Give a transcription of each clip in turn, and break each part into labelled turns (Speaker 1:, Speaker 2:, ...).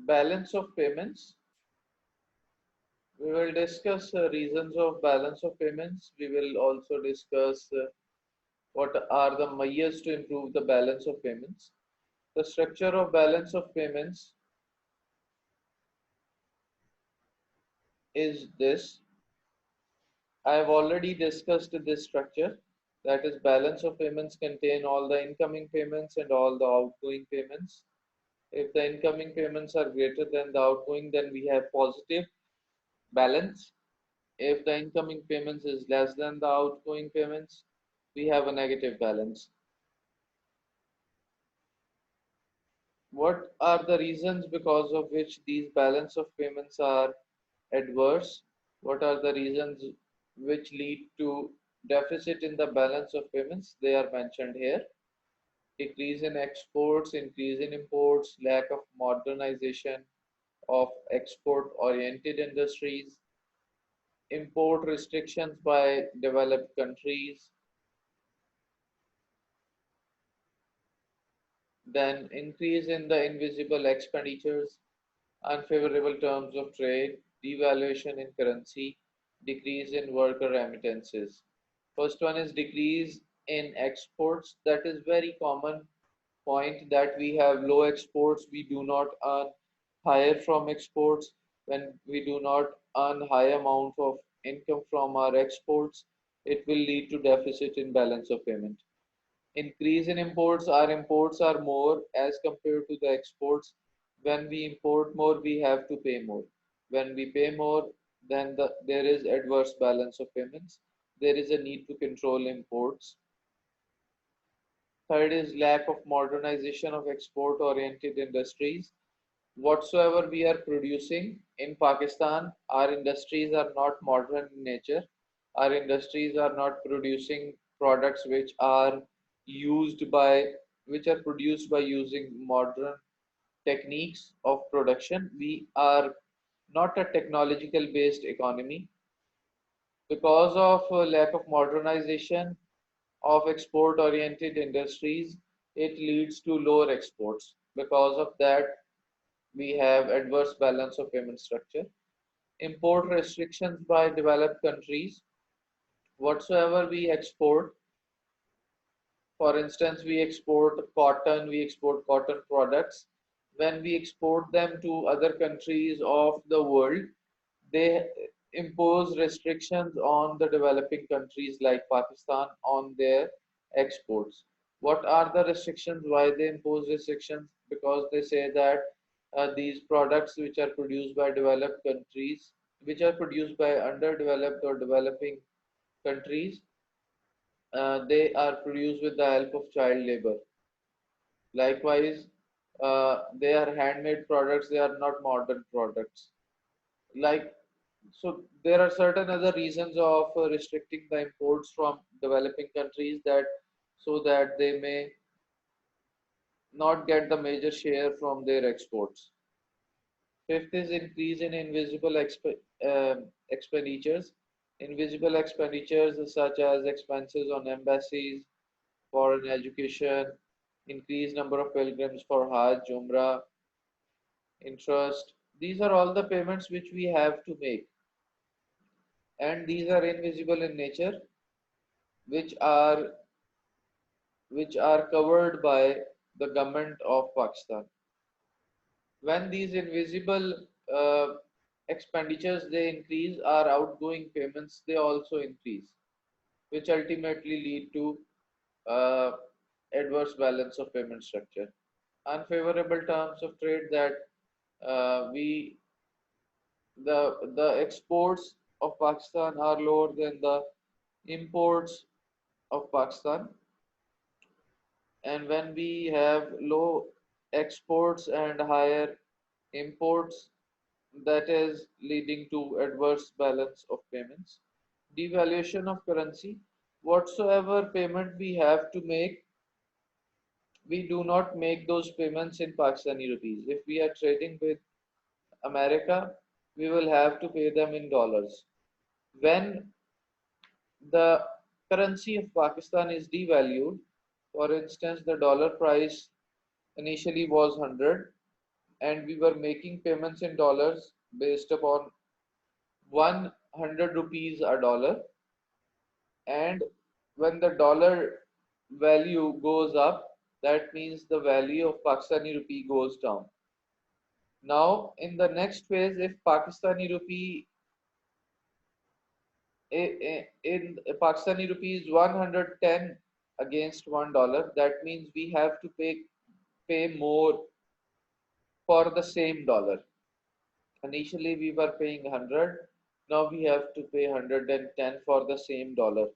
Speaker 1: balance of payments. We will discuss reasons of balance of payments. We will also discuss what are the measures to improve the balance of payments. The structure of balance of payments is this. I have already discussed this structure. That is, balance of payments contain all the incoming payments and all the outgoing payments. If the incoming payments are greater than the outgoing, then we have positive balance. If the incoming payments is less than the outgoing payments, we have a negative balance. What are the reasons because of which these balance of payments are adverse? What are the reasons which lead to deficit in the balance of payments? They are mentioned here. Decrease in exports, increase in imports, lack of modernization of export-oriented industries, import restrictions by developed countries, then increase in the invisible expenditures, unfavorable terms of trade, devaluation in currency, decrease in worker remittances. First one is decrease in exports. That is very common point that we have low exports. We do not earn higher from exports. When we do not earn high amount of income from our exports, it will lead to deficit in balance of payment. Increase in imports, our imports are more as compared to the exports. When we import more, we have to pay more. When we pay more, then there is adverse balance of payments. There is a need to control imports. Third is lack of modernization of export oriented industries. Whatsoever we are producing in Pakistan, our industries are not modern in nature. Our industries are not producing products which are produced by using modern techniques of production. We are not a technological based economy. Because of lack of modernization of export oriented industries, it leads to lower exports. Because of that, we have adverse balance of payment structure. Import restrictions by developed countries. Whatsoever we export, for instance, we export cotton products. When we export them to other countries of the world, they impose restrictions on the developing countries like Pakistan on their exports. What are the restrictions? Why they impose restrictions? Because they say that these products which are produced by developed countries, which are produced by underdeveloped or developing countries, they are produced with the help of child labor. Likewise, they are handmade products, they are not modern products. Like, so there are certain other reasons of restricting the imports from developing countries, that so that they may not get the major share from their exports. Fifth is increase in expenditures. Invisible expenditures such as expenses on embassies, foreign education, increased number of pilgrims for Hajj, Umrah, interest. These are all the payments which we have to make, and these are invisible in nature, which are covered by the government of Pakistan. When these invisible expenditures they increase, our outgoing payments they also increase, which ultimately lead to uh, adverse balance of payment structure. Unfavorable terms of trade, that we the exports of Pakistan are lower than the imports of Pakistan, and when we have low exports and higher imports, that is leading to adverse balance of payments. Devaluation of currency. Whatsoever payment we have to make, we do not make those payments in Pakistani rupees. If we are trading with America, we will have to pay them in dollars. When the currency of Pakistan is devalued, for instance, the dollar price initially was 100, and we were making payments in dollars based upon 100 rupees a dollar, and when the dollar value goes up, that means the value of Pakistani rupee goes down. Now, in the next phase, if Pakistani rupee in Pakistani rupees 110 against $1, that means we have to pay more for the same dollar. Initially, we were paying 100. Now we have to pay 110 for the same dollar.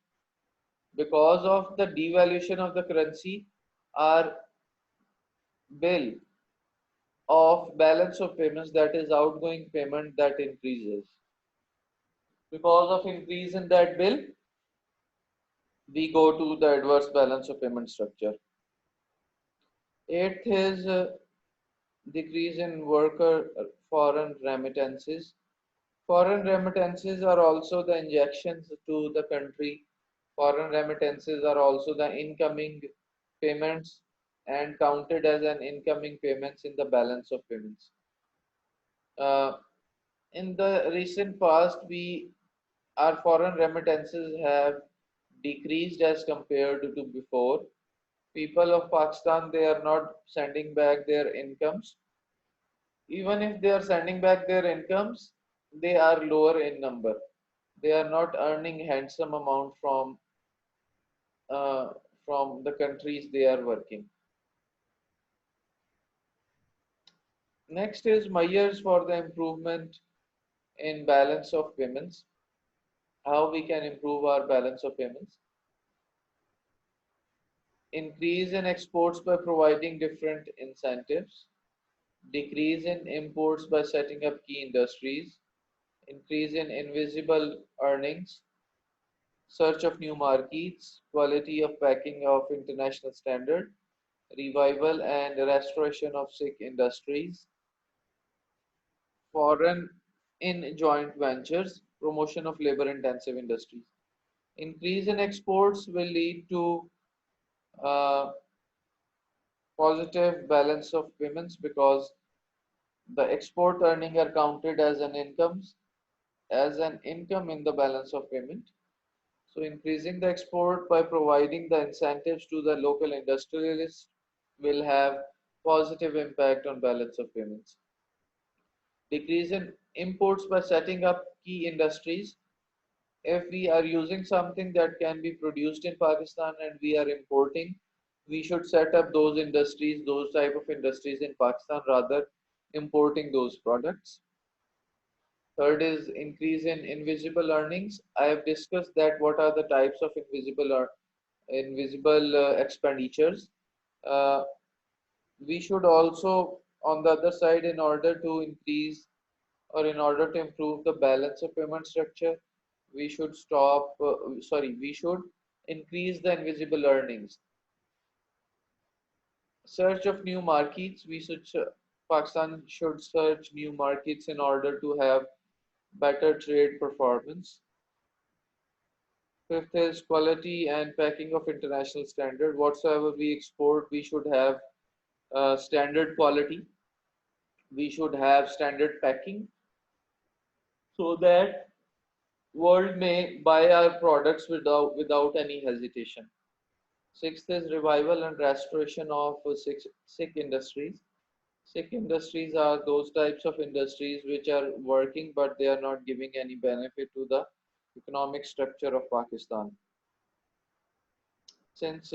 Speaker 1: Because of the devaluation of the currency, our bill of balance of payments, that is outgoing payment, that increases. Because of increase in that bill, we go to the adverse balance of payment structure. Eighth is decrease in worker foreign remittances. Foreign remittances are also the injections to the country. Foreign remittances are also the incoming payments and counted as an incoming payments in the balance of payments. Uh, in the recent past, our foreign remittances have decreased as compared to before. People of Pakistan, they are not sending back their incomes. Even if they are sending back their incomes, they are lower in number. They are not earning handsome amount uh, from the countries they are working. Next is measures for the improvement in balance of payments. How we can improve our balance of payments? Increase in exports by providing different incentives. Decrease in imports by setting up key industries. Increase in invisible earnings. Search of new markets. Quality of packing of international standard. Revival and restoration of sick industries. Foreign in joint ventures. Promotion of labor intensive industries. Increase in exports will lead to uh, positive balance of payments because the export earning are counted as an income in the balance of payment. So increasing the export by providing the incentives to the local industrialists will have positive impact on balance of payments. Decrease in imports by setting up key industries. If we are using something that can be produced in Pakistan and we are importing, we should set up those industries, those type of industries in Pakistan rather importing those products. Third is increase in invisible earnings. I have discussed that what are the types of invisible expenditures. Uh, we should also, on the other side, in order to increase or in order to improve the balance of payment structure, we should we should increase the invisible earnings. Search of new markets, Pakistan should search new markets in order to have better trade performance. Fifth is quality and packing of international standard. Whatsoever we export, we should have standard quality. We should have standard packing so that world may buy our products without any hesitation. Sixth is revival and restoration of sick industries. Sick industries are those types of industries which are working but they are not giving any benefit to the economic structure of Pakistan. Since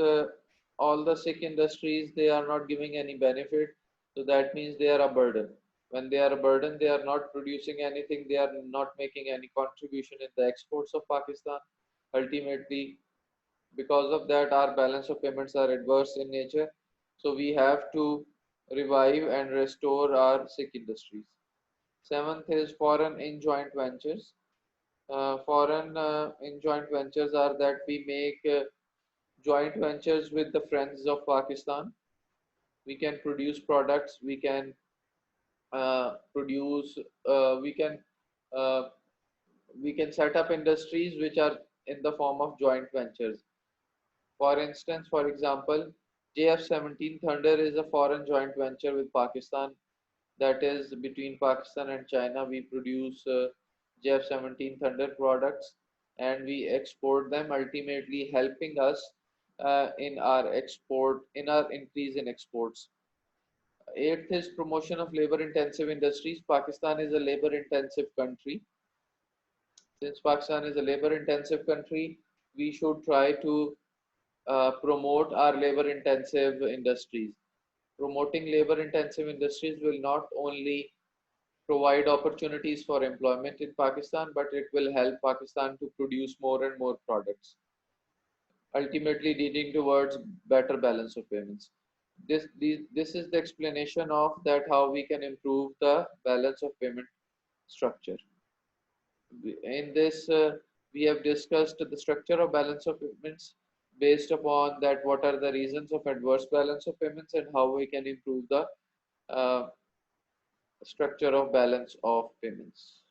Speaker 1: all the sick industries they are not giving any benefit, so that means they are a burden. When they are a burden, they are not producing anything, they are not making any contribution in the exports of Pakistan. Ultimately, because of that, our balance of payments are adverse in nature, so we have to revive and restore our sick industries. Seventh is foreign in joint ventures. Foreign in joint ventures are that we make joint ventures with the friends of Pakistan. We can produce products. We can produce. We can uh, we can set up industries which are in the form of joint ventures. For instance, for example, JF-17 Thunder is a foreign joint venture with Pakistan. that is between Pakistan and China. We produce JF-17 Thunder products and we export them, ultimately helping us in our increase in exports. Eighth is promotion of labor intensive industries. Pakistan is a labor intensive country. Since Pakistan is a labor intensive country, we should try to promote our labor intensive industries. Promoting labor intensive industries will not only provide opportunities for employment in Pakistan, but it will help Pakistan to produce more and more products, ultimately leading towards better balance of payments. This is the explanation of that how we can improve the balance of payment structure. In this, we have discussed the structure of balance of payments based upon that what are the reasons of adverse balance of payments and how we can improve the uh, structure of balance of payments.